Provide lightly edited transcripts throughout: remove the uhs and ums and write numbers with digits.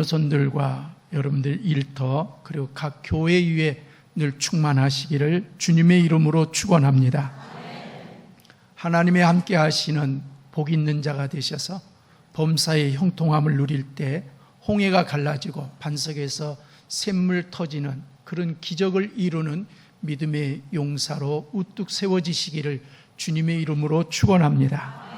자녀손들과 여러분들 일터 그리고 각 교회 위에 늘 충만하시기를 주님의 이름으로 축원합니다. 하나님의 함께 하시는 복 있는 자가 되셔서 범사의 형통함을 누릴 때 홍해가 갈라지고 반석에서 샘물 터지는 그런 기적을 이루는 믿음의 용사로 우뚝 세워지시기를 주님의 이름으로 축원합니다.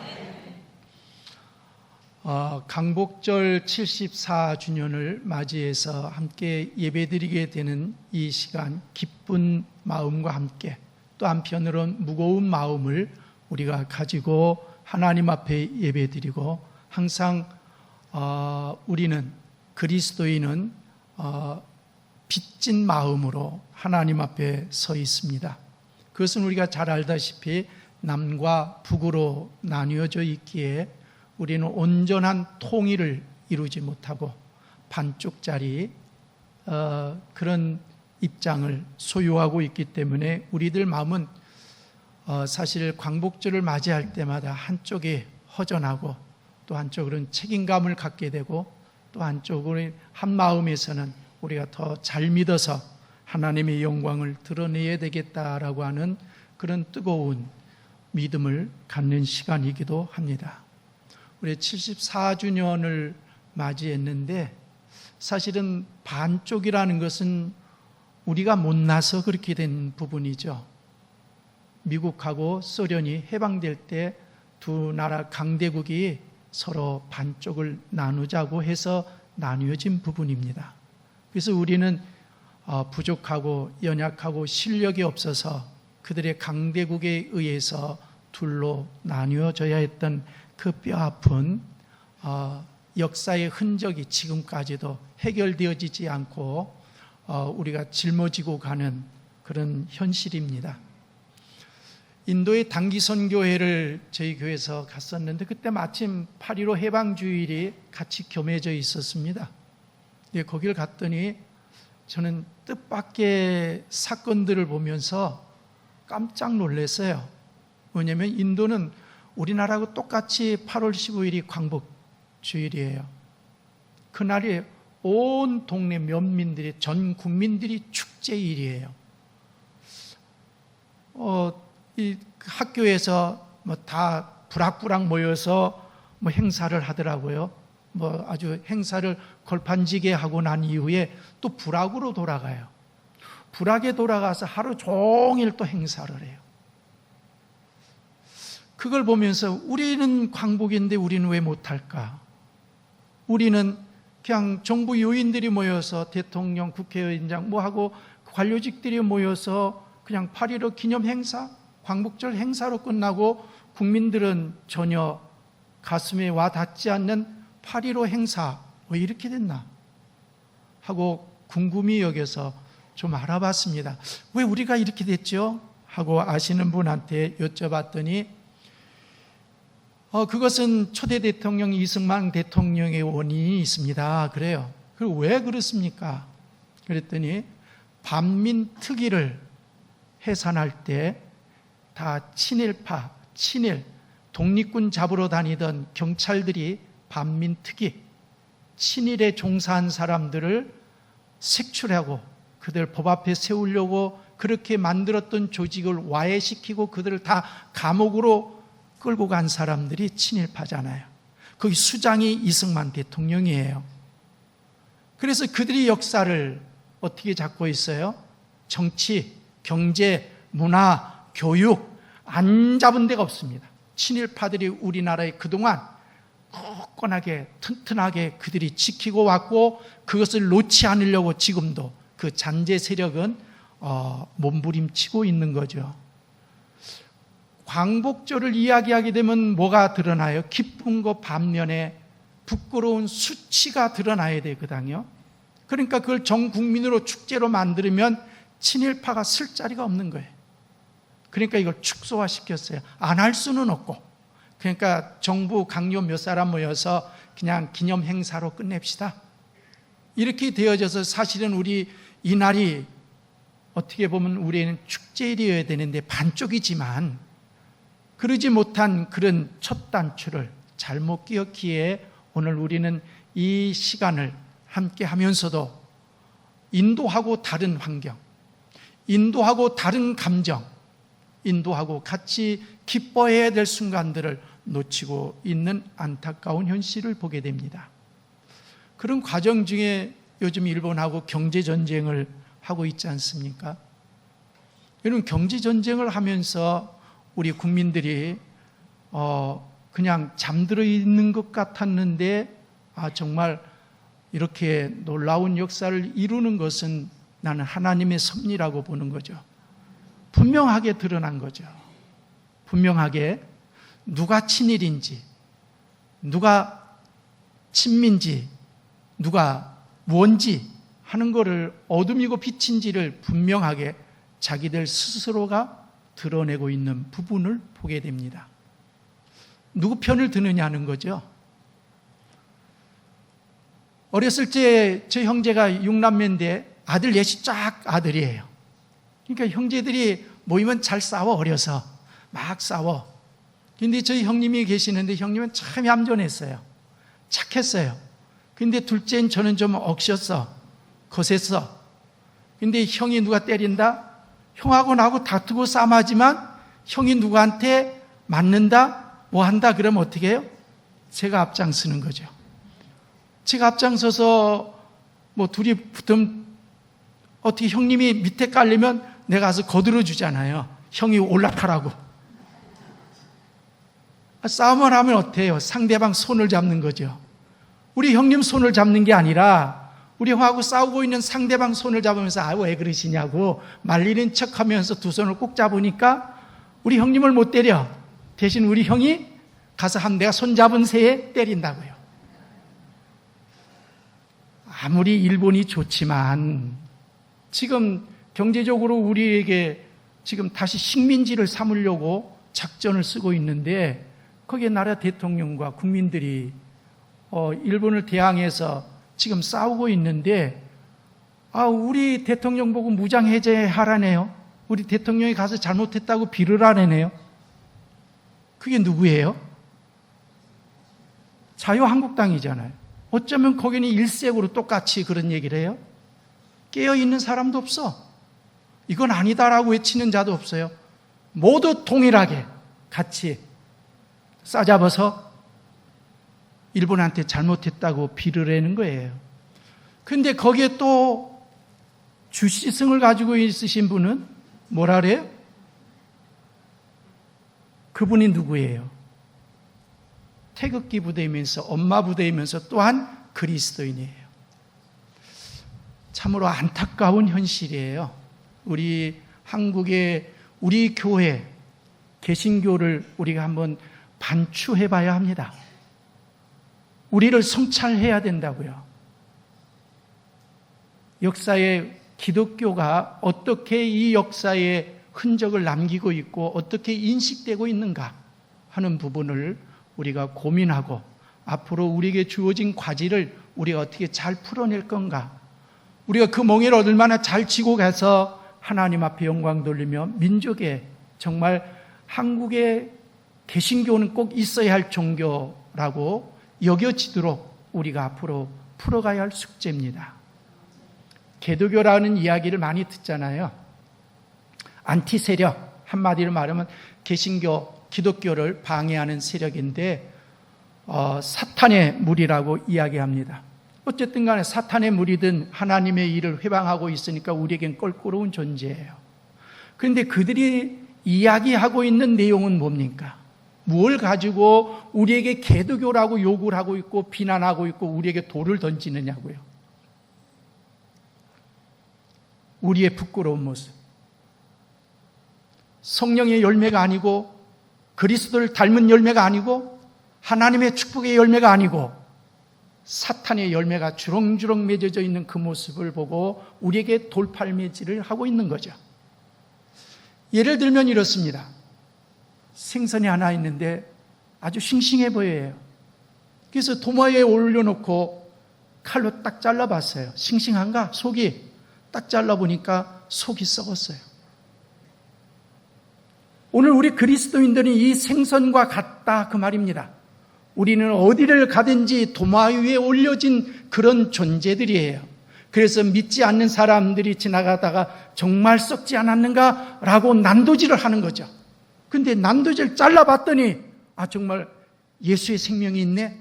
강복절 74주년을 맞이해서 함께 예배드리게 되는 이 시간, 기쁜 마음과 함께 또 한편으로는 무거운 마음을 우리가 가지고 하나님 앞에 예배드리고, 항상 우리는 그리스도인은 빚진 마음으로 하나님 앞에 서 있습니다. 그것은 우리가 잘 알다시피 남과 북으로 나뉘어져 있기에 우리는 온전한 통일을 이루지 못하고 반쪽짜리 그런 입장을 소유하고 있기 때문에 우리들 마음은 사실 광복절을 맞이할 때마다 한쪽이 허전하고 또 한쪽으로는 책임감을 갖게 되고 또 한쪽으로는 한 마음에서는 우리가 더 잘 믿어서 하나님의 영광을 드러내야 되겠다라고 하는 그런 뜨거운 믿음을 갖는 시간이기도 합니다. 우리 74주년을 맞이했는데 사실은 반쪽이라는 것은 우리가 못나서 그렇게 된 부분이죠. 미국하고 소련이 해방될 때 두 나라 강대국이 서로 반쪽을 나누자고 해서 나뉘어진 부분입니다. 그래서 우리는 부족하고 연약하고 실력이 없어서 그들의 강대국에 의해서 둘로 나뉘어져야 했던 그 뼈아픈 역사의 흔적이 지금까지도 해결되어지지 않고 우리가 짊어지고 가는 그런 현실입니다. 인도의 단기 선교회를 저희 교회에서 갔었는데 그때 마침 8.15 해방주일이 같이 겸해져 있었습니다. 거기를 갔더니 저는 뜻밖의 사건들을 보면서 깜짝 놀랐어요. 왜냐하면 인도는 우리나라하고 똑같이 8월 15일이 광복주일이에요. 그날이 온 동네 면민들이, 전 국민들이 축제일이에요. 이 학교에서 다 부락부락 모여서 행사를 하더라고요. 아주 행사를 걸판지게 하고 난 이후에 또 부락으로 돌아가요. 부락에 돌아가서 하루 종일 또 행사를 해요. 그걸 보면서 우리는 광복인데 우리는 왜 못할까? 우리는 그냥 정부 요인들이 모여서 대통령, 국회의장 하고 관료직들이 모여서 그냥 8.15 기념 행사, 광복절 행사로 끝나고 국민들은 전혀 가슴에 와 닿지 않는 8.15 행사 왜 이렇게 됐나 하고 궁금히 여겨서 좀 알아봤습니다. 왜 우리가 이렇게 됐죠? 하고 아시는 분한테 여쭤봤더니 그것은 초대 대통령 이승만 대통령의 원인이 있습니다. 그래요. 그리고 왜 그렇습니까? 그랬더니 반민특위를 해산할 때 다 친일파, 친일, 독립군 잡으러 다니던 경찰들이 반민특위, 친일에 종사한 사람들을 색출하고 그들 법 앞에 세우려고 그렇게 만들었던 조직을 와해시키고 그들을 다 감옥으로 끌고 간 사람들이 친일파잖아요. 거기 수장이 이승만 대통령이에요. 그래서 그들이 역사를 어떻게 잡고 있어요? 정치, 경제, 문화, 교육 안 잡은 데가 없습니다. 친일파들이 우리나라에 그동안 굳건하게 튼튼하게 그들이 지키고 왔고 그것을 놓지 않으려고 지금도 그 잔재 세력은 몸부림치고 있는 거죠. 광복절을 이야기하게 되면 뭐가 드러나요? 기쁜 것 반면에 부끄러운 수치가 드러나야 되거든요. 그러니까 그걸 전 국민으로 축제로 만들면 친일파가 쓸 자리가 없는 거예요. 그러니까 이걸 축소화시켰어요. 안 할 수는 없고. 그러니까 정부 강요 몇 사람 모여서 그냥 기념 행사로 끝냅시다. 이렇게 되어져서 사실은 우리 이날이 어떻게 보면 우리는 축제일이어야 되는데 반쪽이지만 그러지 못한 그런 첫 단추를 잘못 끼었기에 오늘 우리는 이 시간을 함께 하면서도 인도하고 다른 환경, 인도하고 다른 감정, 인도하고 같이 기뻐해야 될 순간들을 놓치고 있는 안타까운 현실을 보게 됩니다. 그런 과정 중에 요즘 일본하고 경제전쟁을 하고 있지 않습니까? 여러분, 경제전쟁을 하면서 우리 국민들이 그냥 잠들어 있는 것 같았는데 정말 이렇게 놀라운 역사를 이루는 것은 나는 하나님의 섭리라고 보는 거죠. 분명하게 드러난 거죠. 분명하게 누가 친일인지, 누가 친민지, 누가 뭔지 하는 것을 어둠이고 빛인지를 분명하게 자기들 스스로가 드러내고 있는 부분을 보게 됩니다. 누구 편을 드느냐는 거죠. 어렸을 때 저 형제가 6남매인데 아들 넷이 쫙 아들이에요. 그러니까 형제들이 모이면 잘 싸워, 어려서 막 싸워. 근데 저희 형님이 계시는데 형님은 참 얌전했어요. 착했어요. 근데 둘째인 저는 좀 억셨어, 거셌어. 근데 형이 누가 때린다? 형하고 나하고 다투고 싸움하지만 형이 누구한테 맞는다? 뭐 한다? 그러면 어떻게 해요? 제가 앞장서는 거죠. 제가 앞장서서 뭐 둘이 붙으면 어떻게 형님이 밑에 깔리면 내가 가서 거들어 주잖아요. 형이 올라타라고. 싸움을 하면 어때요? 상대방 손을 잡는 거죠. 우리 형님 손을 잡는 게 아니라 우리 형하고 싸우고 있는 상대방 손을 잡으면서 왜 그러시냐고 말리는 척하면서 두 손을 꼭 잡으니까 우리 형님을 못 때려. 대신 우리 형이 가서 내가 손 잡은 새에 때린다고요. 아무리 일본이 좋지만 지금 경제적으로 우리에게 지금 다시 식민지를 삼으려고 작전을 쓰고 있는데 거기에 나라 대통령과 국민들이 일본을 대항해서 지금 싸우고 있는데 우리 대통령 보고 무장해제하라네요. 우리 대통령이 가서 잘못했다고 비를 하라네요. 그게 누구예요? 자유한국당이잖아요. 어쩌면 거기는 일색으로 똑같이 그런 얘기를 해요. 깨어있는 사람도 없어. 이건 아니다라고 외치는 자도 없어요. 모두 동일하게 같이 싸잡아서 일본한테 잘못했다고 비를 내는 거예요. 그런데 거기에 또 주시승을 가지고 있으신 분은 뭐라 그래요? 그분이 누구예요? 태극기 부대이면서 엄마 부대이면서 또한 그리스도인이에요. 참으로 안타까운 현실이에요. 우리 한국의 우리 교회, 개신교를 우리가 한번 반추해 봐야 합니다. 우리를 성찰해야 된다고요. 역사에 기독교가 어떻게 이 역사에 흔적을 남기고 있고 어떻게 인식되고 있는가 하는 부분을 우리가 고민하고 앞으로 우리에게 주어진 과제를 우리가 어떻게 잘 풀어낼 건가, 우리가 그 멍에를 얼마나 잘 쥐고 가서 하나님 앞에 영광 돌리며 민족에 정말 한국의 개신교는 꼭 있어야 할 종교라고 여겨지도록 우리가 앞으로 풀어가야 할 숙제입니다. 개도교라는 이야기를 많이 듣잖아요. 안티 세력, 한마디로 말하면 개신교, 기독교를 방해하는 세력인데 사탄의 무리라고 이야기합니다. 어쨌든 간에 사탄의 무리든 하나님의 일을 회방하고 있으니까 우리에겐 껄끄러운 존재예요. 그런데 그들이 이야기하고 있는 내용은 뭡니까? 무엇을 가지고 우리에게 개도교라고 욕을 하고 있고 비난하고 있고 우리에게 돌을 던지느냐고요. 우리의 부끄러운 모습. 성령의 열매가 아니고 그리스도를 닮은 열매가 아니고 하나님의 축복의 열매가 아니고 사탄의 열매가 주렁주렁 맺어져 있는 그 모습을 보고 우리에게 돌팔매질을 하고 있는 거죠. 예를 들면 이렇습니다. 생선이 하나 있는데 아주 싱싱해 보여요. 그래서 도마 위에 올려놓고 칼로 딱 잘라봤어요. 싱싱한가? 속이 딱 잘라보니까 속이 썩었어요. 오늘 우리 그리스도인들은 이 생선과 같다 그 말입니다. 우리는 어디를 가든지 도마 위에 올려진 그런 존재들이에요. 그래서 믿지 않는 사람들이 지나가다가 정말 썩지 않았는가라고 난도질을 하는 거죠. 근데 난도질 잘라봤더니 정말 예수의 생명이 있네,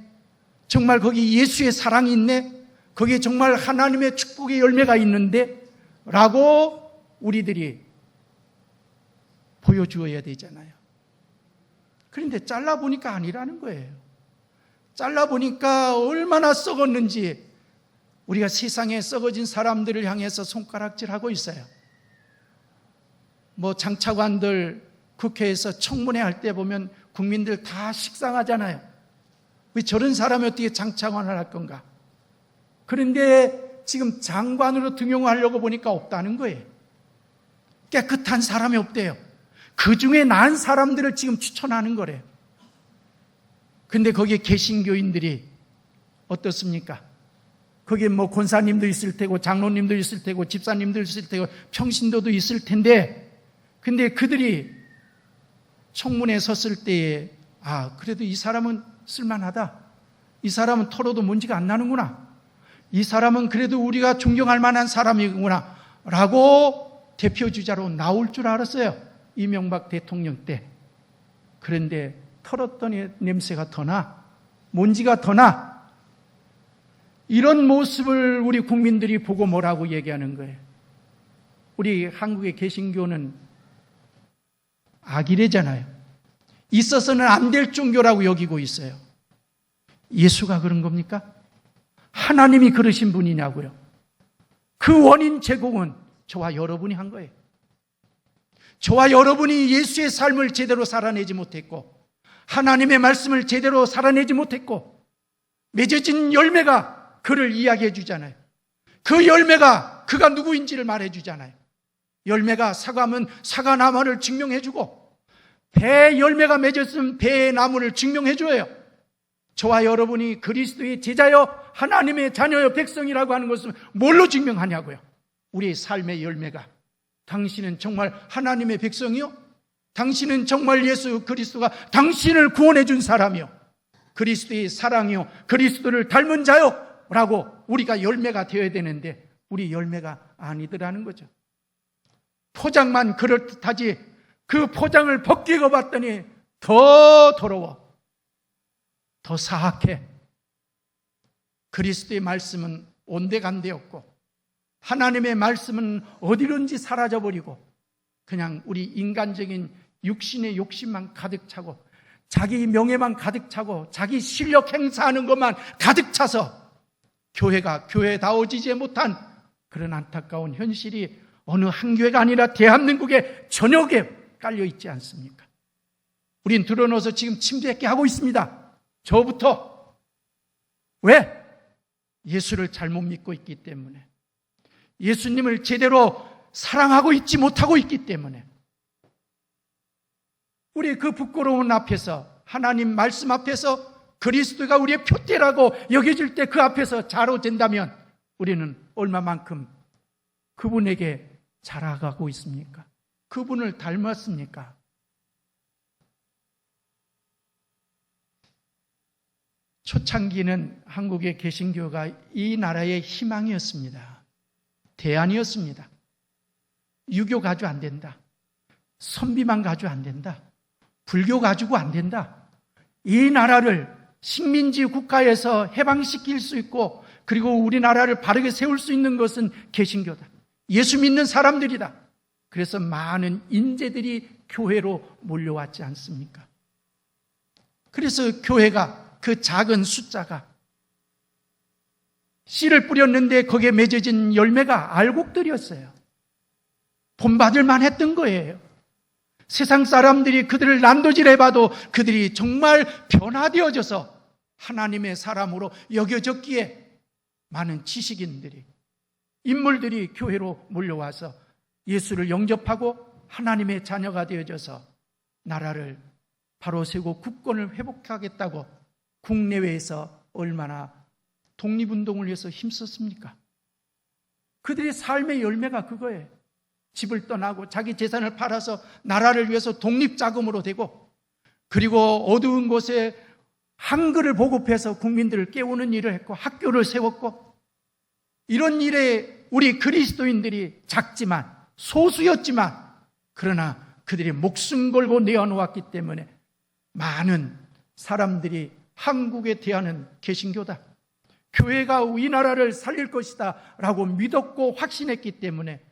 정말 거기 예수의 사랑이 있네, 거기에 정말 하나님의 축복의 열매가 있는데 라고 우리들이 보여주어야 되잖아요. 그런데 잘라보니까 아니라는 거예요. 잘라보니까 얼마나 썩었는지 우리가 세상에 썩어진 사람들을 향해서 손가락질하고 있어요. 장차관들 국회에서 청문회 할 때 보면 국민들 다 식상하잖아요. 왜 저런 사람이 어떻게 장차관을 할 건가? 그런데 지금 장관으로 등용하려고 보니까 없다는 거예요. 깨끗한 사람이 없대요. 그 중에 나은 사람들을 지금 추천하는 거래요. 근데 거기에 개신교인들이 어떻습니까? 거기에 권사님도 있을 테고, 장로님도 있을 테고, 집사님도 있을 테고, 평신도도 있을 텐데, 근데 그들이 청문회에 섰을 때에 그래도 이 사람은 쓸만하다, 이 사람은 털어도 먼지가 안 나는구나, 이 사람은 그래도 우리가 존경할 만한 사람이구나 라고 대표주자로 나올 줄 알았어요, 이명박 대통령 때. 그런데 털었더니 냄새가 더 나, 먼지가 더 나. 이런 모습을 우리 국민들이 보고 뭐라고 얘기하는 거예요? 우리 한국의 개신교는 악이래잖아요. 있어서는 안 될 종교라고 여기고 있어요. 예수가 그런 겁니까? 하나님이 그러신 분이냐고요? 그 원인 제공은 저와 여러분이 한 거예요. 저와 여러분이 예수의 삶을 제대로 살아내지 못했고, 하나님의 말씀을 제대로 살아내지 못했고, 맺어진 열매가 그를 이야기해 주잖아요. 그 열매가 그가 누구인지를 말해 주잖아요. 열매가 사과면 사과나무를 증명해 주고, 배에 열매가 맺었으면 배의 나무를 증명해 줘요. 저와 여러분이 그리스도의 제자여 하나님의 자녀여 백성이라고 하는 것은 뭘로 증명하냐고요? 우리의 삶의 열매가. 당신은 정말 하나님의 백성이요? 당신은 정말 예수 그리스도가 당신을 구원해 준 사람이요, 그리스도의 사랑이요, 그리스도를 닮은 자요 라고 우리가 열매가 되어야 되는데 우리 열매가 아니더라는 거죠. 포장만 그럴듯하지 그 포장을 벗기고 봤더니 더 더러워, 더 사악해. 그리스도의 말씀은 온데간데였고, 하나님의 말씀은 어디론지 사라져버리고, 그냥 우리 인간적인 육신의 욕심만 가득 차고, 자기 명예만 가득 차고, 자기 실력 행사하는 것만 가득 차서 교회가 교회다워지지 못한 그런 안타까운 현실이 어느 한 교회가 아니라 대한민국의 전역에 깔려 있지 않습니까? 우린 드러눠서 지금 침뱉게 하고 있습니다. 저부터. 왜? 예수를 잘못 믿고 있기 때문에, 예수님을 제대로 사랑하고 있지 못하고 있기 때문에. 우리 그 부끄러운 앞에서, 하나님 말씀 앞에서 그리스도가 우리의 표대라고 여겨질 때 그 앞에서 자로된다면 우리는 얼마만큼 그분에게 자라가고 있습니까? 그분을 닮았습니까? 초창기는 한국의 개신교가 이 나라의 희망이었습니다. 대안이었습니다. 유교 가지고 안 된다, 선비만 가지고 안 된다, 불교 가지고 안 된다. 이 나라를 식민지 국가에서 해방시킬 수 있고, 그리고 우리나라를 바르게 세울 수 있는 것은 개신교다, 예수 믿는 사람들이다. 그래서 많은 인재들이 교회로 몰려왔지 않습니까? 그래서 교회가, 그 작은 숫자가 씨를 뿌렸는데 거기에 맺어진 열매가 알곡들이었어요. 본받을 만했던 거예요. 세상 사람들이 그들을 난도질해봐도 그들이 정말 변화되어져서 하나님의 사람으로 여겨졌기에 많은 지식인들이, 인물들이 교회로 몰려와서 예수를 영접하고 하나님의 자녀가 되어져서 나라를 바로 세우고 국권을 회복하겠다고 국내외에서 얼마나 독립운동을 위해서 힘썼습니까? 그들의 삶의 열매가 그거예요. 집을 떠나고 자기 재산을 팔아서 나라를 위해서 독립자금으로 되고, 그리고 어두운 곳에 한글을 보급해서 국민들을 깨우는 일을 했고 학교를 세웠고, 이런 일에 우리 그리스도인들이 작지만 소수였지만 그러나 그들이 목숨 걸고 내어놓았기 때문에 많은 사람들이 한국에 대하는 개신교다, 교회가 우리나라를 살릴 것이다 라고 믿었고 확신했기 때문에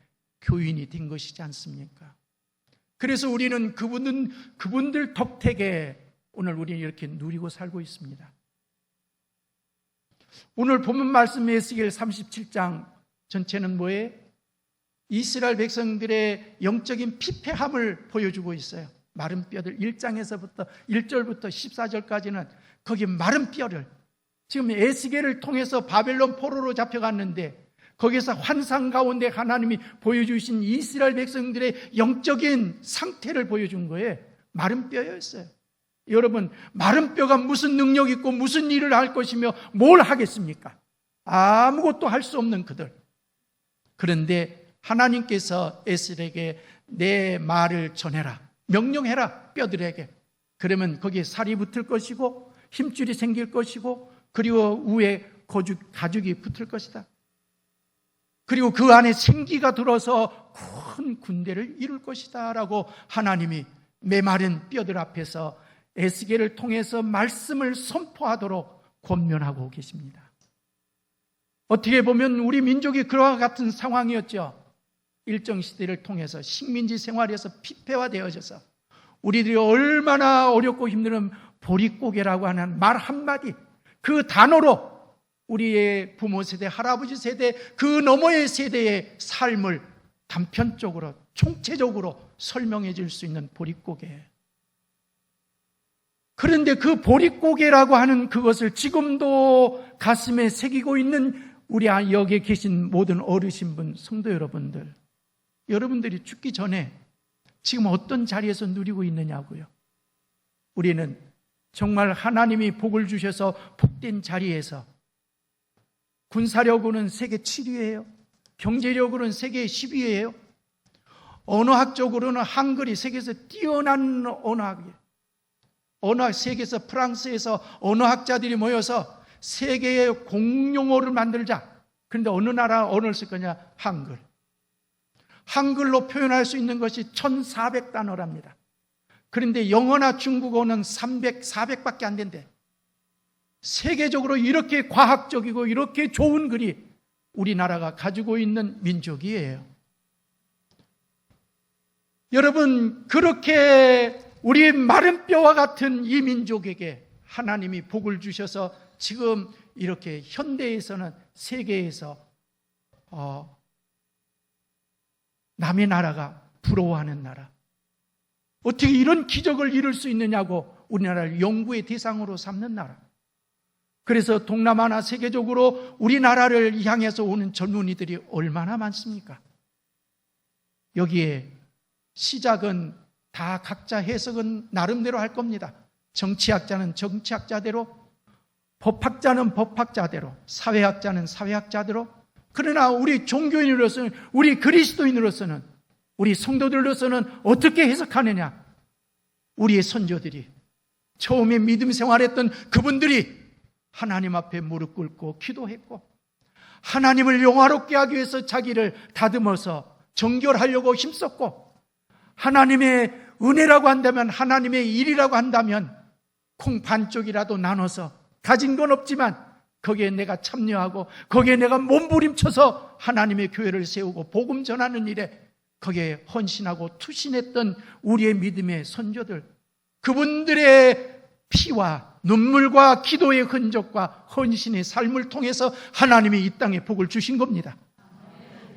교인이 된 것이지 않습니까? 그래서 우리는 그분들 덕택에 오늘 우리는 이렇게 누리고 살고 있습니다. 오늘 본문 말씀 에스겔 37장 전체는 뭐예요? 이스라엘 백성들의 영적인 피폐함을 보여주고 있어요. 마른 뼈들, 1장에서부터 1절부터 14절까지는 거기 마른 뼈를, 지금 에스겔을 통해서 바벨론 포로로 잡혀갔는데 거기서 환상 가운데 하나님이 보여주신 이스라엘 백성들의 영적인 상태를 보여준 거예요. 마른 뼈였어요. 여러분, 마른 뼈가 무슨 능력 있고 무슨 일을 할 것이며 뭘 하겠습니까? 아무것도 할 수 없는 그들. 그런데 하나님께서 에스겔에게 내 말을 전해라, 명령해라, 뼈들에게. 그러면 거기에 살이 붙을 것이고 힘줄이 생길 것이고 그리고 위에 가죽이 붙을 것이다. 그리고 그 안에 생기가 들어서 큰 군대를 이룰 것이다 라고 하나님이 메마른 뼈들 앞에서 에스겔을 통해서 말씀을 선포하도록 권면하고 계십니다. 어떻게 보면 우리 민족이 그와 같은 상황이었죠. 일정 시대를 통해서 식민지 생활에서 피폐화되어져서 우리들이 얼마나 어렵고 힘든 보릿고개라고 하는 말 한마디, 그 단어로 우리의 부모 세대, 할아버지 세대, 그 너머의 세대의 삶을 단편적으로, 총체적으로 설명해 줄 수 있는 보릿고개. 그런데 그 보릿고개라고 하는 그것을 지금도 가슴에 새기고 있는 우리 여기에 계신 모든 어르신분, 성도 여러분들, 여러분들이 죽기 전에 지금 어떤 자리에서 누리고 있느냐고요. 우리는 정말 하나님이 복을 주셔서 복된 자리에서 군사력으로는 세계 7위예요. 경제력으로는 세계 10위예요. 언어학적으로는 한글이 세계에서 뛰어난 언어학이에요. 언어학, 세계에서 프랑스에서 언어학자들이 모여서 세계의 공용어를 만들자. 그런데 어느 나라 언어를 쓸 거냐? 한글. 한글로 표현할 수 있는 것이 1400단어랍니다. 그런데 영어나 중국어는 300, 400밖에 안 된대. 세계적으로 이렇게 과학적이고 이렇게 좋은 글이 우리나라가 가지고 있는 민족이에요. 여러분, 그렇게 우리 마른 뼈와 같은 이 민족에게 하나님이 복을 주셔서 지금 이렇게 현대에서는 세계에서 남의 나라가 부러워하는 나라, 어떻게 이런 기적을 이룰 수 있느냐고 우리나라를 연구의 대상으로 삼는 나라. 그래서 동남아나 세계적으로 우리나라를 향해서 오는 젊은이들이 얼마나 많습니까? 여기에 시작은 다 각자 해석은 나름대로 할 겁니다. 정치학자는 정치학자대로, 법학자는 법학자대로, 사회학자는 사회학자대로. 그러나 우리 종교인으로서는, 우리 그리스도인으로서는, 우리 성도들로서는 어떻게 해석하느냐? 우리의 선조들이, 처음에 믿음 생활했던 그분들이 하나님 앞에 무릎 꿇고 기도했고 하나님을 영화롭게 하기 위해서 자기를 다듬어서 정결하려고 힘썼고, 하나님의 은혜라고 한다면, 하나님의 일이라고 한다면 콩 반쪽이라도 나눠서 가진 건 없지만 거기에 내가 참여하고 거기에 내가 몸부림쳐서 하나님의 교회를 세우고 복음 전하는 일에 거기에 헌신하고 투신했던 우리의 믿음의 선조들, 그분들의 피와 눈물과 기도의 흔적과 헌신의 삶을 통해서 하나님이 이 땅에 복을 주신 겁니다.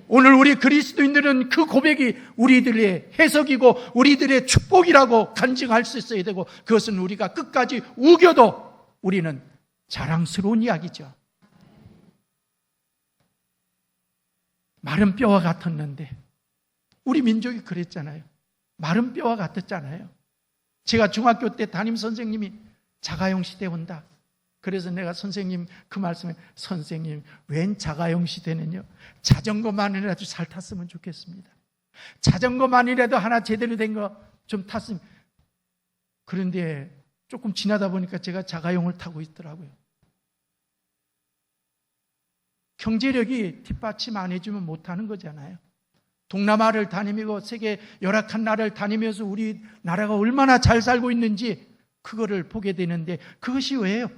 오늘 우리 그리스도인들은 그 고백이 우리들의 해석이고 우리들의 축복이라고 간증할 수 있어야 되고, 그것은 우리가 끝까지 우겨도 우리는 자랑스러운 이야기죠. 마른 뼈와 같았는데, 우리 민족이 그랬잖아요. 마른 뼈와 같았잖아요. 제가 중학교 때 담임 선생님이 자가용 시대 온다. 그래서 내가 선생님 그 말씀에, 선생님 웬 자가용 시대는요, 자전거만이라도 잘 탔으면 좋겠습니다. 자전거만이라도 하나 제대로 된 거 좀 탔으면. 그런데 조금 지나다 보니까 제가 자가용을 타고 있더라고요. 경제력이 뒷받침 안 해주면 못하는 거잖아요. 동남아를 다니고 세계 열악한 나라를 다니면서 우리나라가 얼마나 잘 살고 있는지 그거를 보게 되는데, 그것이 왜요?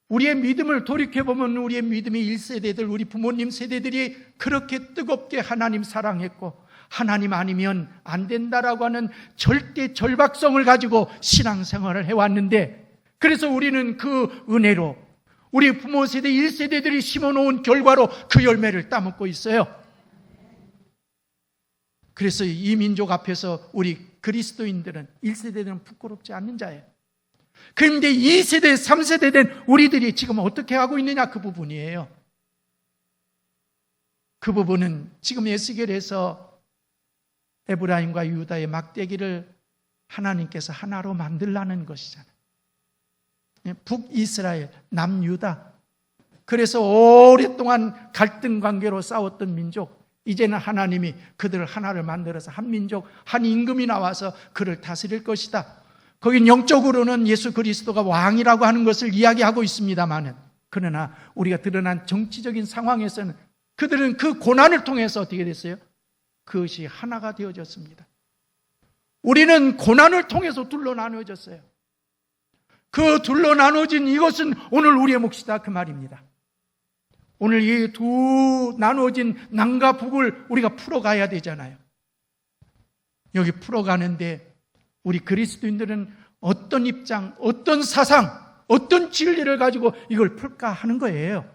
우리의 믿음을 돌이켜보면 우리의 믿음의 1세대들, 우리 부모님 세대들이 그렇게 뜨겁게 하나님 사랑했고 하나님 아니면 안 된다라고 하는 절대 절박성을 가지고 신앙생활을 해왔는데, 그래서 우리는 그 은혜로 우리 부모 세대 1세대들이 심어놓은 결과로 그 열매를 따먹고 있어요. 그래서 이 민족 앞에서 우리 그리스도인들은 1세대들은 부끄럽지 않는 자예요. 그런데 2세대, 3세대 된 우리들이 지금 어떻게 하고 있느냐, 그 부분이에요. 그 부분은 지금 에스겔에서 에브라임과 유다의 막대기를 하나님께서 하나로 만들라는 것이잖아요. 북이스라엘, 남유다. 그래서 오랫동안 갈등 관계로 싸웠던 민족, 이제는 하나님이 그들을 하나를 만들어서 한 민족, 한 임금이 나와서 그를 다스릴 것이다. 거긴 영적으로는 예수 그리스도가 왕이라고 하는 것을 이야기하고 있습니다만은, 그러나 우리가 드러난 정치적인 상황에서는 그들은 그 고난을 통해서 어떻게 됐어요? 그것이 하나가 되어졌습니다. 우리는 고난을 통해서 둘로 나누어졌어요. 그 둘로 나누어진 이것은 오늘 우리의 몫이다, 그 말입니다. 오늘 이 두 나누어진 남과 북을 우리가 풀어가야 되잖아요. 여기 풀어가는데 우리 그리스도인들은 어떤 입장, 어떤 사상, 어떤 진리를 가지고 이걸 풀까 하는 거예요.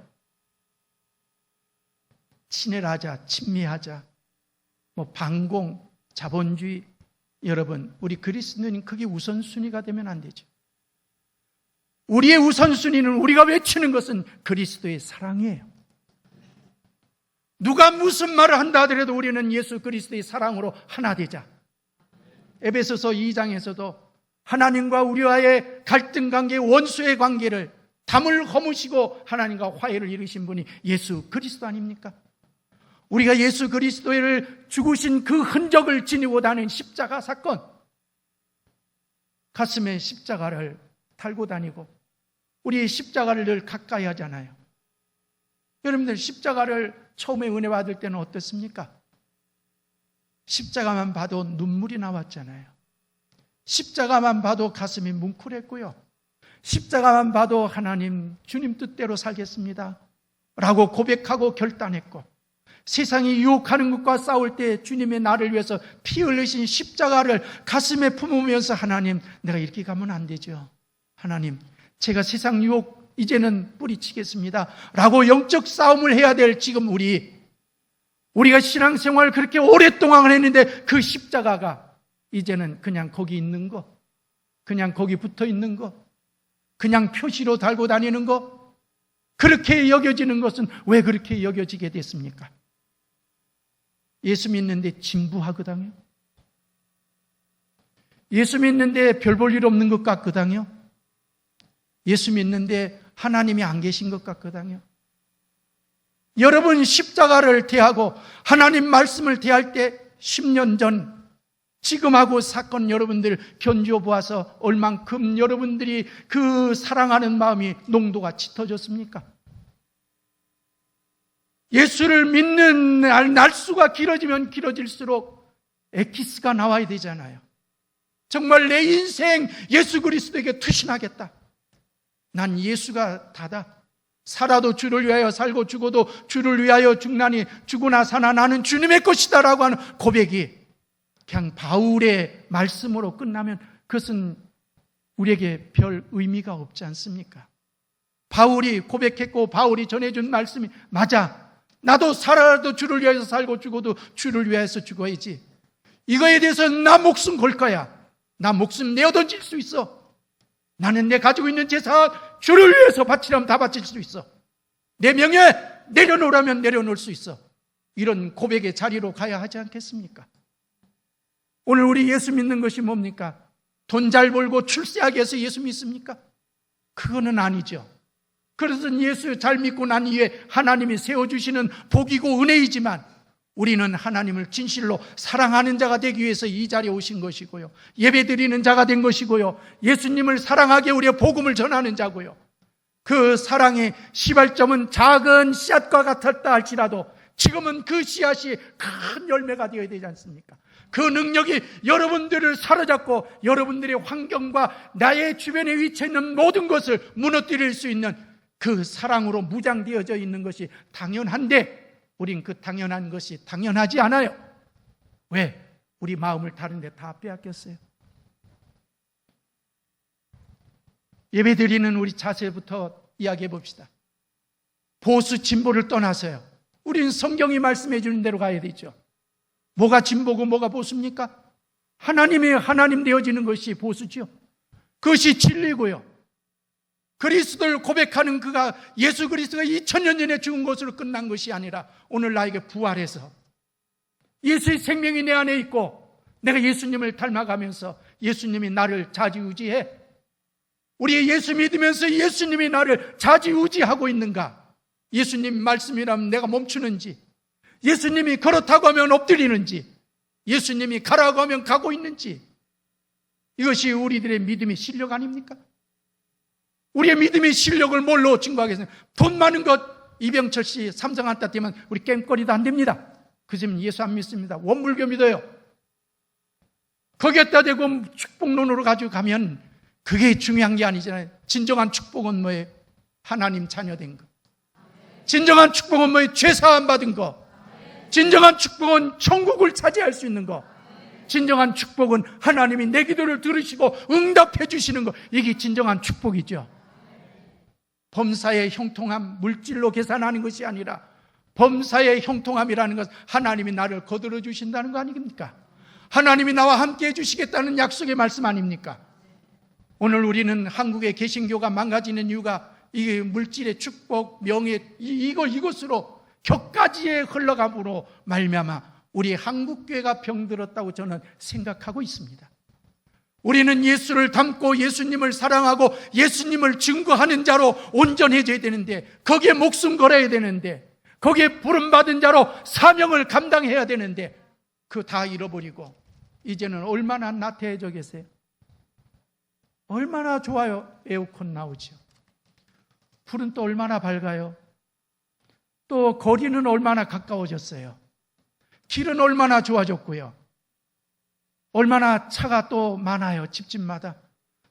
친애하자, 친미하자, 반공, 자본주의. 여러분, 우리 그리스도인은 그게 우선순위가 되면 안 되죠. 우리의 우선순위는, 우리가 외치는 것은 그리스도의 사랑이에요. 누가 무슨 말을 한다 하더라도 우리는 예수 그리스도의 사랑으로 하나 되자. 에베소서 2장에서도 하나님과 우리와의 갈등 관계, 원수의 관계를 담을 허무시고 하나님과 화해를 이루신 분이 예수 그리스도 아닙니까? 우리가 예수 그리스도를 죽으신 그 흔적을 지니고 다니는 십자가 사건, 가슴에 십자가를 달고 다니고 우리 십자가를 늘 가까이 하잖아요. 여러분들 십자가를 처음에 은혜 받을 때는 어떻습니까? 십자가만 봐도 눈물이 나왔잖아요. 십자가만 봐도 가슴이 뭉클했고요. 십자가만 봐도 하나님, 주님 뜻대로 살겠습니다 라고 고백하고 결단했고, 세상이 유혹하는 것과 싸울 때 주님의 나를 위해서 피 흘리신 십자가를 가슴에 품으면서, 하나님, 내가 이렇게 가면 안 되죠. 하나님, 제가 세상 유혹 이제는 뿌리치겠습니다 라고 영적 싸움을 해야 될 지금 우리가 신앙생활을 그렇게 오랫동안 했는데 그 십자가가 이제는 그냥 거기 있는 거, 그냥 거기 붙어 있는 거, 그냥 표시로 달고 다니는 거, 그렇게 여겨지는 것은 왜 그렇게 여겨지게 됐습니까? 예수 믿는데 진부하거든요. 예수 믿는데 별 볼 일 없는 것 같거든요. 예수 믿는데 하나님이 안 계신 것 같거든요. 여러분 십자가를 대하고 하나님 말씀을 대할 때 10년 전 지금하고 사건 여러분들 견주어 보아서 얼만큼 여러분들이 그 사랑하는 마음이 농도가 짙어졌습니까? 예수를 믿는 날수가 길어지면 길어질수록 엑기스가 나와야 되잖아요. 정말 내 인생 예수 그리스도에게 투신하겠다. 난 예수가 다다. 살아도 주를 위하여 살고 죽어도 주를 위하여 죽나니 죽으나 사나 나는 주님의 것이다 라고 하는 고백이 그냥 바울의 말씀으로 끝나면 그것은 우리에게 별 의미가 없지 않습니까? 바울이 고백했고 바울이 전해준 말씀이 맞아. 나도 살아도 주를 위해서 살고 죽어도 주를 위해서 죽어야지. 이거에 대해서는 나 목숨 걸 거야. 나 목숨 내어 던질 수 있어. 나는 내 가지고 있는 재산 주를 위해서 바치려면 다 바칠 수 있어. 내 명예 내려놓으라면 내려놓을 수 있어. 이런 고백의 자리로 가야 하지 않겠습니까? 오늘 우리 예수 믿는 것이 뭡니까? 돈 잘 벌고 출세하게 해서 예수 믿습니까? 그거는 아니죠. 그래서 예수 잘 믿고 난 이후에 하나님이 세워주시는 복이고 은혜이지만 우리는 하나님을 진실로 사랑하는 자가 되기 위해서 이 자리에 오신 것이고요, 예배드리는 자가 된 것이고요, 예수님을 사랑하게 우리의 복음을 전하는 자고요, 그 사랑의 시발점은 작은 씨앗과 같았다 할지라도 지금은 그 씨앗이 큰 열매가 되어야 되지 않습니까? 그 능력이 여러분들을 사로잡고 여러분들의 환경과 나의 주변에 위치해 있는 모든 것을 무너뜨릴 수 있는 그 사랑으로 무장되어져 있는 것이 당연한데, 우린 그 당연한 것이 당연하지 않아요. 왜? 우리 마음을 다른 데 다 빼앗겼어요. 예배드리는 우리 자세부터 이야기해 봅시다. 보수 진보를 떠나서요, 우리는 성경이 말씀해 주는 대로 가야 되죠. 뭐가 진보고 뭐가 보수입니까? 하나님이 하나님 되어지는 것이 보수죠. 그것이 진리고요, 그리스도를 고백하는 그가 예수 그리스도가 2000년 전에 죽은 것으로 끝난 것이 아니라 오늘 나에게 부활해서 예수의 생명이 내 안에 있고 내가 예수님을 닮아가면서 예수님이 나를 좌지우지해. 우리 예수 믿으면서 예수님이 나를 좌지우지하고 있는가? 예수님 말씀이라면 내가 멈추는지, 예수님이 그렇다고 하면 엎드리는지, 예수님이 가라고 하면 가고 있는지, 이것이 우리들의 믿음의 실력 아닙니까? 우리의 믿음의 실력을 뭘로 증거하겠습니까? 돈 많은 것, 이병철 씨 삼성 한타 뛰면 우리 깽거리도 안 됩니다. 그 집은 예수 안 믿습니다. 원불교 믿어요. 거기에다 대고 축복론으로 가지고 가면 그게 중요한 게 아니잖아요. 진정한 축복은 뭐예요? 하나님 자녀된 거. 진정한 축복은 뭐예요? 죄 사함 받은 거. 진정한 축복은 천국을 차지할 수 있는 거. 진정한 축복은 하나님이 내 기도를 들으시고 응답해 주시는 거. 이게 진정한 축복이죠. 범사의 형통함, 물질로 계산하는 것이 아니라 범사의 형통함이라는 것은 하나님이 나를 거들어 주신다는 거 아닙니까? 하나님이 나와 함께 해주시겠다는 약속의 말씀 아닙니까? 오늘 우리는 한국의 개신교가 망가지는 이유가 이 물질의 축복, 명예, 이것으로 격가지에 흘러감으로 말미암아 우리 한국교회가 병들었다고 저는 생각하고 있습니다. 우리는 예수를 닮고 예수님을 사랑하고 예수님을 증거하는 자로 온전해져야 되는데, 거기에 목숨 걸어야 되는데, 거기에 부름받은 자로 사명을 감당해야 되는데, 그거 다 잃어버리고 이제는 얼마나 나태해져 계세요? 얼마나 좋아요? 에어컨 나오죠. 불은 또 얼마나 밝아요? 또 거리는 얼마나 가까워졌어요? 길은 얼마나 좋아졌고요. 얼마나 차가 또 많아요. 집집마다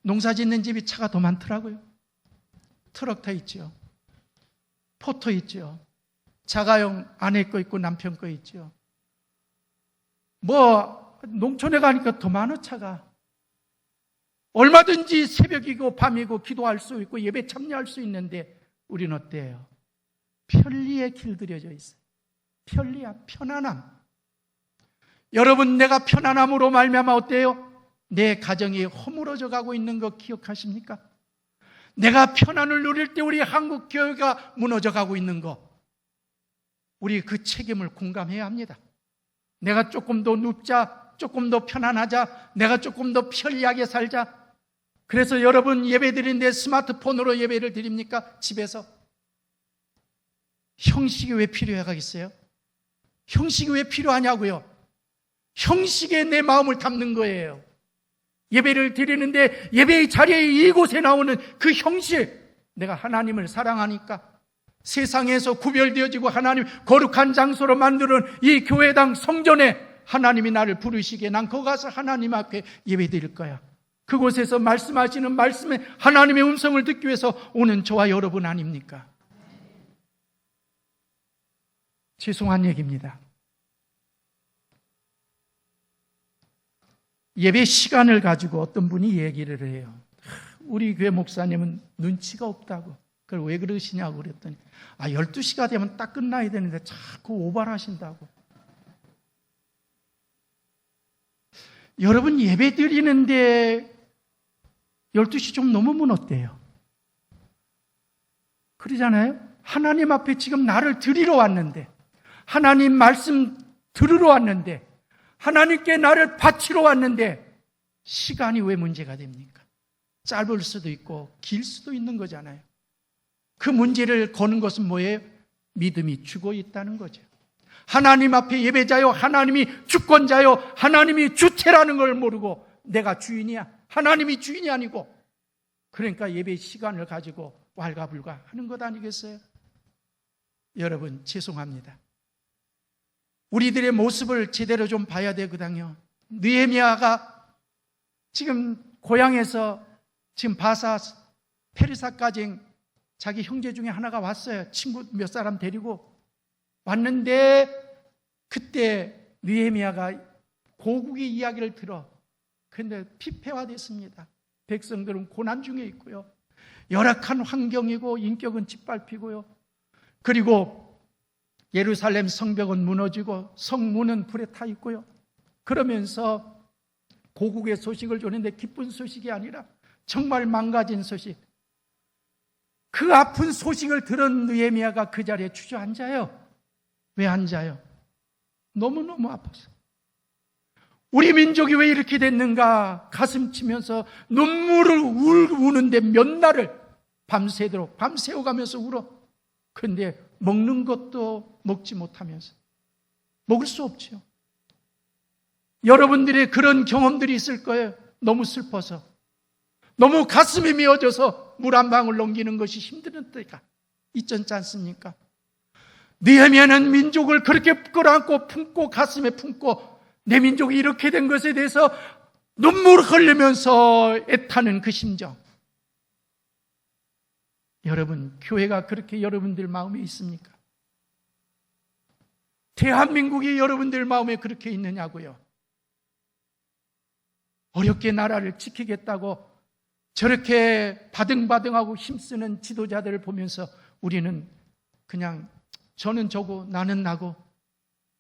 농사 짓는 집이 차가 더 많더라고요. 트럭터 있죠, 포터 있죠, 자가용 아내 거 있고 남편 거 있죠. 뭐 농촌에 가니까 더 많은 차가. 얼마든지 새벽이고 밤이고 기도할 수 있고 예배 참여할 수 있는데 우리는 어때요? 편리에 길들여져 있어요. 편리함, 편안함. 여러분, 내가 편안함으로 말미암아 어때요? 내 가정이 허물어져 가고 있는 거 기억하십니까? 내가 편안을 누릴 때 우리 한국 교회가 무너져 가고 있는 거, 우리 그 책임을 공감해야 합니다. 내가 조금 더 눕자, 조금 더 편안하자, 내가 조금 더 편리하게 살자. 그래서 여러분 예배 드리는데 스마트폰으로 예배를 드립니까? 집에서? 형식이 왜 필요하겠어요? 형식이 왜 필요하냐고요? 형식에 내 마음을 담는 거예요. 예배를 드리는데 예배의 자리에 이곳에 나오는 그 형식, 내가 하나님을 사랑하니까 세상에서 구별되어지고 하나님 거룩한 장소로 만드는 이 교회당 성전에 하나님이 나를 부르시기에 난 거기 가서 하나님 앞에 예배 드릴 거야. 그곳에서 말씀하시는 말씀에 하나님의 음성을 듣기 위해서 오는 저와 여러분 아닙니까? 죄송한 얘기입니다. 예배 시간을 가지고 어떤 분이 얘기를 해요. 우리 교회 목사님은 눈치가 없다고. 그걸 왜 그러시냐고 그랬더니 12시가 되면 딱 끝나야 되는데 자꾸 오바를 하신다고. 여러분 예배 드리는데 12시 좀 넘으면 어때요? 그러잖아요. 하나님 앞에 지금 나를 드리러 왔는데, 하나님 말씀 들으러 왔는데, 하나님께 나를 바치러 왔는데 시간이 왜 문제가 됩니까? 짧을 수도 있고 길 수도 있는 거잖아요. 그 문제를 거는 것은 뭐예요? 믿음이 죽어 있다는 거죠. 하나님 앞에 예배자요, 하나님이 주권자요, 하나님이 주체라는 걸 모르고 내가 주인이야, 하나님이 주인이 아니고, 그러니까 예배 시간을 가지고 왈가불가 하는 것 아니겠어요? 여러분, 죄송합니다. 우리들의 모습을 제대로 좀 봐야 되거든요. 느헤미야가 지금 고향에서 지금 바사 페르사까지 자기 형제 중에 하나가 왔어요. 친구 몇 사람 데리고 왔는데, 그때 느헤미야가 고국의 이야기를 들어. 그런데 피폐화됐습니다. 백성들은 고난 중에 있고요, 열악한 환경이고 인격은 짓밟히고요, 그리고 예루살렘 성벽은 무너지고 성문은 불에 타 있고요. 그러면서 고국의 소식을 전했는데 기쁜 소식이 아니라 정말 망가진 소식. 그 아픈 소식을 들은 느헤미야가 그 자리에 주저앉아요. 왜 앉아요? 너무너무 아파서. 우리 민족이 왜 이렇게 됐는가 가슴 치면서 눈물을 우는데 몇 날을 밤새도록 밤새워가면서 울어. 그런데 먹는 것도 먹지 못하면서, 먹을 수 없죠. 여러분들의 그런 경험들이 있을 거예요. 너무 슬퍼서, 너무 가슴이 미어져서 물 한 방울 넘기는 것이 힘든 때가 있지 않습니까? 느헤미야는 민족을 그렇게 끌어안고 품고 가슴에 품고 내 민족이 이렇게 된 것에 대해서 눈물을 흘리면서 애타는 그 심정. 여러분, 교회가 그렇게 여러분들 마음에 있습니까? 대한민국이 여러분들 마음에 그렇게 있느냐고요? 어렵게 나라를 지키겠다고 저렇게 바등바등하고 힘쓰는 지도자들을 보면서 우리는 그냥 저는 저고 나는 나고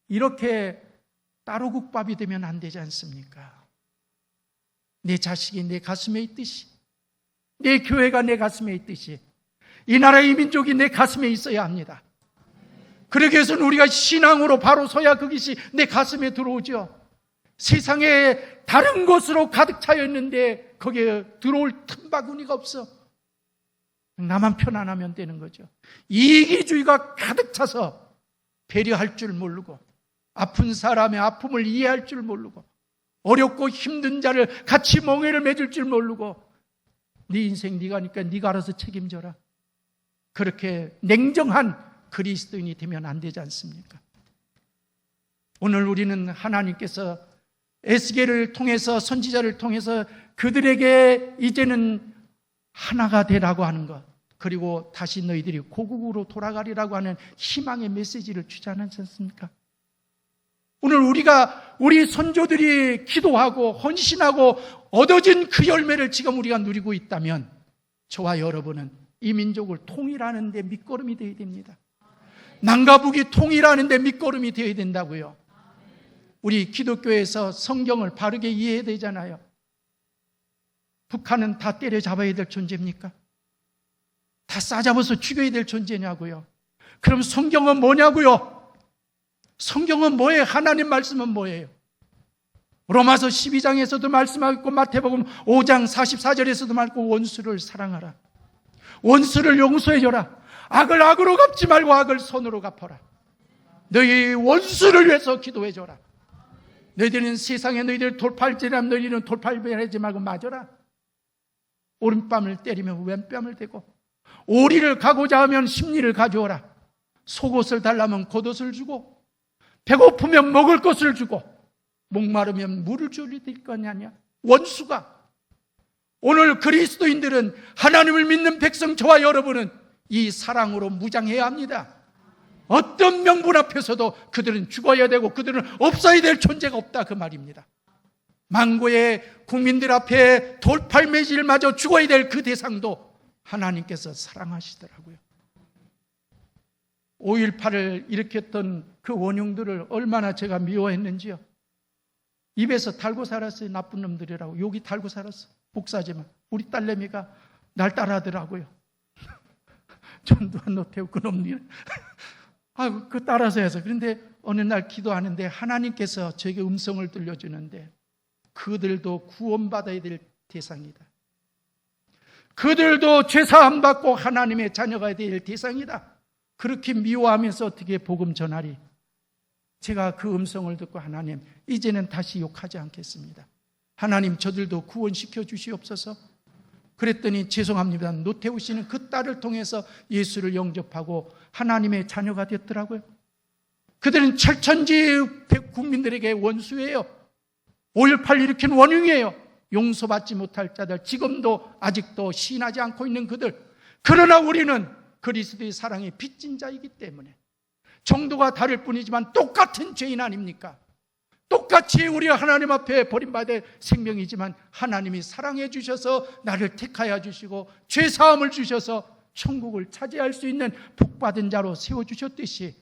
이렇게 따로국밥이 되면 안 되지 않습니까? 내 자식이 내 가슴에 있듯이, 내 교회가 내 가슴에 있듯이 이 나라의 민족이 내 가슴에 있어야 합니다. 그러기 위해서는 우리가 신앙으로 바로 서야 그것이 내 가슴에 들어오죠. 세상에 다른 것으로 가득 차여 있는데 거기에 들어올 틈바구니가 없어. 나만 편안하면 되는 거죠. 이기주의가 가득 차서 배려할 줄 모르고, 아픈 사람의 아픔을 이해할 줄 모르고, 어렵고 힘든 자를 같이 멍에를 맺을 줄 모르고, 네 인생 네가 하니까 네가 알아서 책임져라, 그렇게 냉정한 그리스도인이 되면 안 되지 않습니까? 오늘 우리는 하나님께서 에스겔을 통해서, 선지자를 통해서 그들에게 이제는 하나가 되라고 하는 것, 그리고 다시 너희들이 고국으로 돌아가리라고 하는 희망의 메시지를 주지 않았지 않습니까? 오늘 우리 선조들이 기도하고 헌신하고 얻어진 그 열매를 지금 우리가 누리고 있다면, 저와 여러분은 이 민족을 통일하는 데 밑거름이 되어야 됩니다. 남과 북이 통일하는 데 밑거름이 되어야 된다고요. 우리 기독교에서 성경을 바르게 이해해야 되잖아요. 북한은 다 때려잡아야 될 존재입니까? 다 싸잡아서 죽여야 될 존재냐고요? 그럼 성경은 뭐냐고요? 성경은 뭐예요? 하나님 말씀은 뭐예요? 로마서 12장에서도 말씀하고 마태복음 5장 44절에서도 말고 원수를 사랑하라, 원수를 용서해줘라, 악을 악으로 갚지 말고 악을 선으로 갚아라, 너희 원수를 위해서 기도해줘라, 너희들은 세상에 너희들 돌팔지라면 너희들은 돌팔배하지 말고 맞아라, 오른뺨을 때리면 왼뺨을 대고, 오리를 가고자 하면 심리를 가져오라, 속옷을 달라면 겉옷을 주고, 배고프면 먹을 것을 주고, 목마르면 물을 줄이 될 거냐냐. 원수가, 오늘 그리스도인들은, 하나님을 믿는 백성 저와 여러분은 이 사랑으로 무장해야 합니다. 어떤 명분 앞에서도 그들은 죽어야 되고 그들은 없어야 될 존재가 없다, 그 말입니다. 만고의 국민들 앞에 돌팔매질마저 죽어야 될 그 대상도 하나님께서 사랑하시더라고요. 5.18을 일으켰던 그 원흉들을 얼마나 제가 미워했는지요. 입에서 달고 살았어요. 나쁜 놈들이라고 욕이 달고 살았어. 복사지만 우리 딸내미가 날 따라하더라고요. 전두환, 노태우 그놈들 그 따라서 해서. 그런데 어느 날 기도하는데 하나님께서 저에게 음성을 들려주는데, 그들도 구원받아야 될 대상이다, 그들도 죄사함 받고 하나님의 자녀가 될 대상이다. 그렇게 미워하면서 어떻게 복음 전하리? 제가 그 음성을 듣고 하나님, 이제는 다시 욕하지 않겠습니다. 하나님, 저들도 구원시켜 주시옵소서. 그랬더니 죄송합니다. 노태우 씨는 그 딸을 통해서 예수를 영접하고 하나님의 자녀가 됐더라고요. 그들은 철천지 국민들에게 원수예요. 5.18 일으킨 원흉이에요. 용서받지 못할 자들, 지금도 아직도 시인하지 않고 있는 그들. 그러나 우리는 그리스도의 사랑에 빚진 자이기 때문에 정도가 다를 뿐이지만 똑같은 죄인 아닙니까? 똑같이 우리가 하나님 앞에 버림받을 생명이지만 하나님이 사랑해 주셔서 나를 택하여 주시고 죄사함을 주셔서 천국을 차지할 수 있는 복받은 자로 세워주셨듯이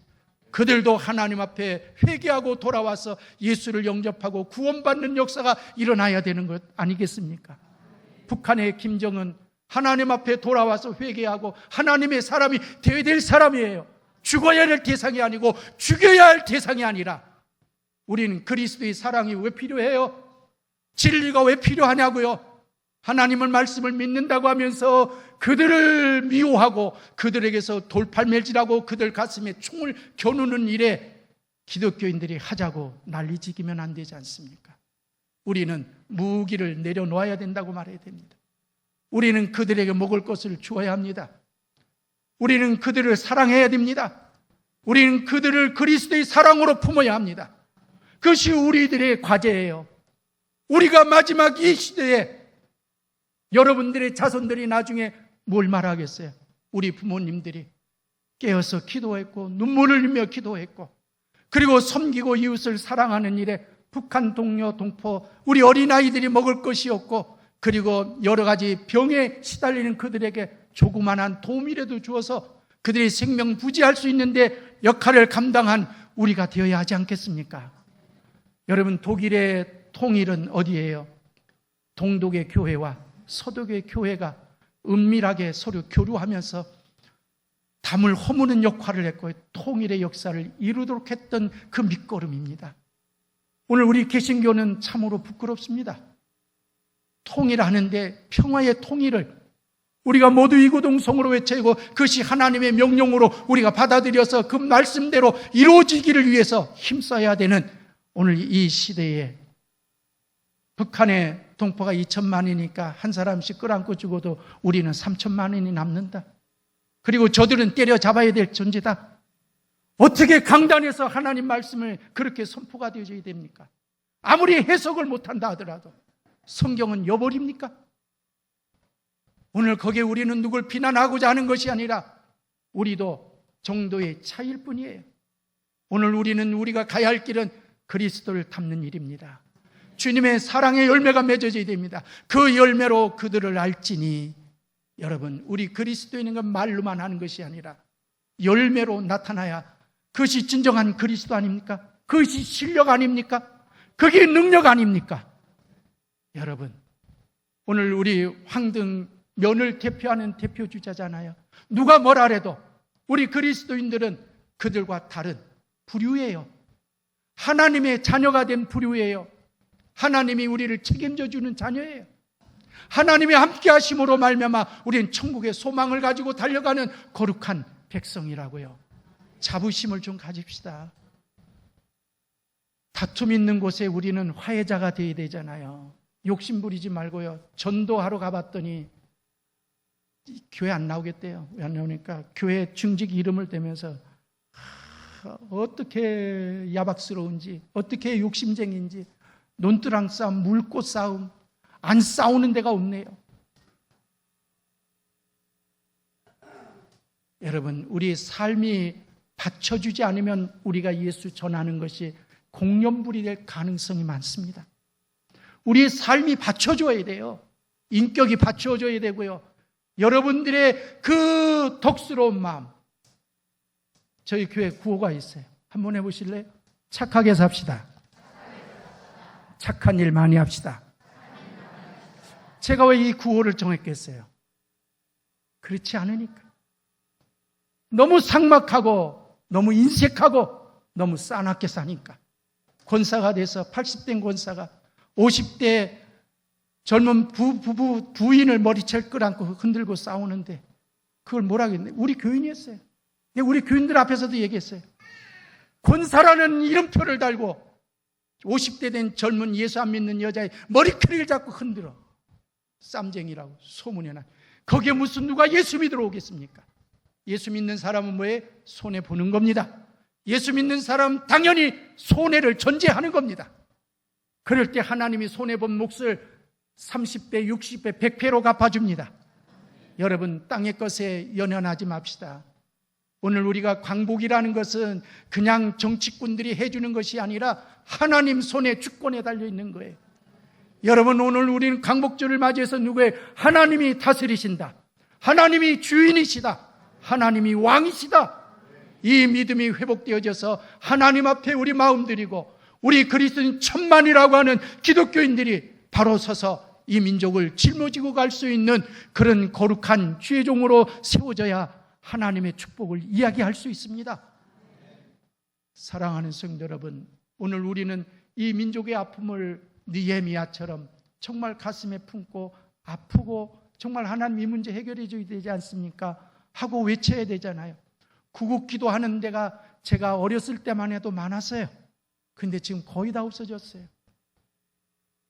그들도 하나님 앞에 회개하고 돌아와서 예수를 영접하고 구원받는 역사가 일어나야 되는 것 아니겠습니까? 북한의 김정은 하나님 앞에 돌아와서 회개하고 하나님의 사람이 되어야 될 사람이에요. 죽어야 할 대상이 아니고 죽여야 할 대상이 아니라 우리는 그리스도의 사랑이 왜 필요해요? 진리가 왜 필요하냐고요? 하나님의 말씀을 믿는다고 하면서 그들을 미워하고 그들에게서 돌팔매질하고 그들 가슴에 총을 겨누는 일에 기독교인들이 하자고 난리지기면 안 되지 않습니까? 우리는 무기를 내려놓아야 된다고 말해야 됩니다. 우리는 그들에게 먹을 것을 주어야 합니다. 우리는 그들을 사랑해야 됩니다. 우리는 그들을 그리스도의 사랑으로 품어야 합니다. 그것이 우리들의 과제예요. 우리가 마지막 이 시대에 여러분들의 자손들이 나중에 뭘 말하겠어요? 우리 부모님들이 깨어서 기도했고 눈물을 흘리며 기도했고 그리고 섬기고 이웃을 사랑하는 일에 북한 동료 동포 우리 어린아이들이 먹을 것이 없고 그리고 여러 가지 병에 시달리는 그들에게 조그만한 도움이라도 주어서 그들의 생명 부지할 수 있는데 역할을 감당한 우리가 되어야 하지 않겠습니까? 여러분, 독일의 통일은 어디예요? 동독의 교회와 서독의 교회가 은밀하게 서로 교류하면서 담을 허무는 역할을 했고 통일의 역사를 이루도록 했던 그 밑거름입니다. 오늘 우리 개신교는 참으로 부끄럽습니다. 통일하는데 평화의 통일을 우리가 모두 이구동성으로 외치고 그것이 하나님의 명령으로 우리가 받아들여서 그 말씀대로 이루어지기를 위해서 힘써야 되는 오늘 이 시대에 북한의 동포가 2천만이니까 한 사람씩 끌어안고 죽어도 우리는 3천만원이 남는다. 그리고 저들은 때려잡아야 될 존재다. 어떻게 강단에서 하나님 말씀을 그렇게 선포가 되어져야 됩니까? 아무리 해석을 못한다 하더라도 성경은 여버립니까? 오늘 거기에 우리는 누굴 비난하고자 하는 것이 아니라 우리도 정도의 차이일 뿐이에요. 오늘 우리가 가야 할 길은 그리스도를 닮는 일입니다. 주님의 사랑의 열매가 맺어져야 됩니다. 그 열매로 그들을 알지니 여러분, 우리 그리스도인은 건 말로만 하는 것이 아니라 열매로 나타나야 그것이 진정한 그리스도 아닙니까? 그것이 실력 아닙니까? 그게 능력 아닙니까? 여러분, 오늘 우리 황등면을 대표하는 대표주자잖아요. 누가 뭐라 해도 우리 그리스도인들은 그들과 다른 부류예요. 하나님의 자녀가 된 부류예요. 하나님이 우리를 책임져 주는 자녀예요. 하나님의 함께 하심으로 말미암아 우리는 천국의 소망을 가지고 달려가는 거룩한 백성이라고요. 자부심을 좀 가집시다. 다툼 있는 곳에 우리는 화해자가 되어야 되잖아요. 욕심 부리지 말고요. 전도하러 가봤더니 교회 안 나오겠대요. 왜 안 나오니까 교회 중직 이름을 대면서 어떻게 야박스러운지, 어떻게 욕심쟁인지, 논두랑 싸움, 물꽃 싸움, 안 싸우는 데가 없네요. 여러분, 우리 삶이 받쳐주지 않으면 우리가 예수 전하는 것이 공연불이 될 가능성이 많습니다. 우리의 삶이 받쳐줘야 돼요. 인격이 받쳐줘야 되고요. 여러분들의 그 덕스러운 마음, 저희 교회 구호가 있어요. 한번 해보실래요? 착하게 삽시다. 착한 일 많이 합시다. 제가 왜 이 구호를 정했겠어요? 그렇지 않으니까. 너무 삭막하고 너무 인색하고 너무 싸납게 사니까. 권사가 돼서 80대 권사가 50대 젊은 부인을 머리채를 끌어안고 흔들고 싸우는데 그걸 뭐라 그랬네? 우리 교인이었어요. 우리 교인들 앞에서도 얘기했어요. 권사라는 이름표를 달고 50대 된 젊은 예수 안 믿는 여자의 머리카락을 잡고 흔들어 쌈쟁이라고 소문이 나. 거기에 무슨 누가 예수 믿으러 오겠습니까? 예수 믿는 사람은 뭐에? 손해보는 겁니다. 예수 믿는 사람은 당연히 손해를 전제하는 겁니다. 그럴 때 하나님이 손해본 몫을 30배, 60배, 100배로 갚아줍니다. 여러분, 땅의 것에 연연하지 맙시다. 오늘 우리가 광복이라는 것은 그냥 정치꾼들이 해주는 것이 아니라 하나님 손에 주권에 달려있는 거예요. 여러분, 오늘 우리는 광복절을 맞이해서 누구의? 하나님이 다스리신다. 하나님이 주인이시다. 하나님이 왕이시다. 이 믿음이 회복되어져서 하나님 앞에 우리 마음 드리고 우리 그리스도인 천만이라고 하는 기독교인들이 바로 서서 이 민족을 짊어지고 갈 수 있는 그런 거룩한 주의 종으로 세워져야 하나님의 축복을 이야기할 수 있습니다. 사랑하는 성도 여러분, 오늘 우리는 이 민족의 아픔을 느헤미야처럼 정말 가슴에 품고 아프고 정말 하나님 이 문제 해결해 줘야 되지 않습니까? 하고 외쳐야 되잖아요. 구국기도 하는 데가 제가 어렸을 때만 해도 많았어요. 근데 지금 거의 다 없어졌어요.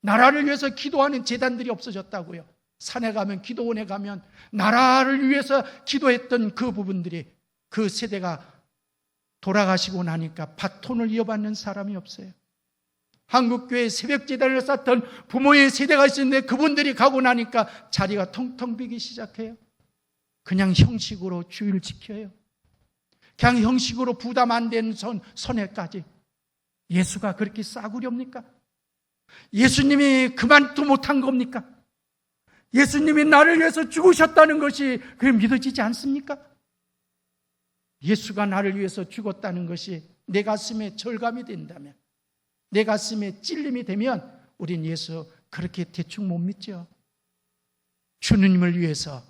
나라를 위해서 기도하는 재단들이 없어졌다고요. 산에 가면, 기도원에 가면 나라를 위해서 기도했던 그 부분들이, 그 세대가 돌아가시고 나니까 바톤을 이어받는 사람이 없어요. 한국교회 새벽재단을 쌓던 부모의 세대가 있었는데 그분들이 가고 나니까 자리가 텅텅 비기 시작해요. 그냥 형식으로 주의를 지켜요. 그냥 형식으로 부담 안 된 선회까지. 예수가 그렇게 싸구렵니까? 예수님이 그만도 못한 겁니까? 예수님이 나를 위해서 죽으셨다는 것이 그게 믿어지지 않습니까? 예수가 나를 위해서 죽었다는 것이 내 가슴에 절감이 된다면, 내 가슴에 찔림이 되면 우린 예수 그렇게 대충 못 믿죠. 주님을 위해서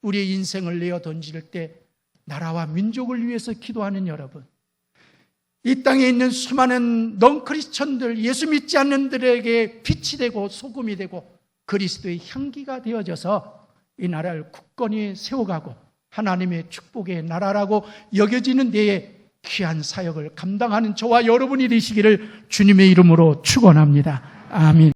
우리의 인생을 내어 던질 때 나라와 민족을 위해서 기도하는 여러분, 이 땅에 있는 수많은 넌크리스천들, 예수 믿지 않는 들에게 빛이 되고 소금이 되고 그리스도의 향기가 되어져서 이 나라를 굳건히 세워가고 하나님의 축복의 나라라고 여겨지는 데에 귀한 사역을 감당하는 저와 여러분이 되시기를 주님의 이름으로 축원합니다. 아멘.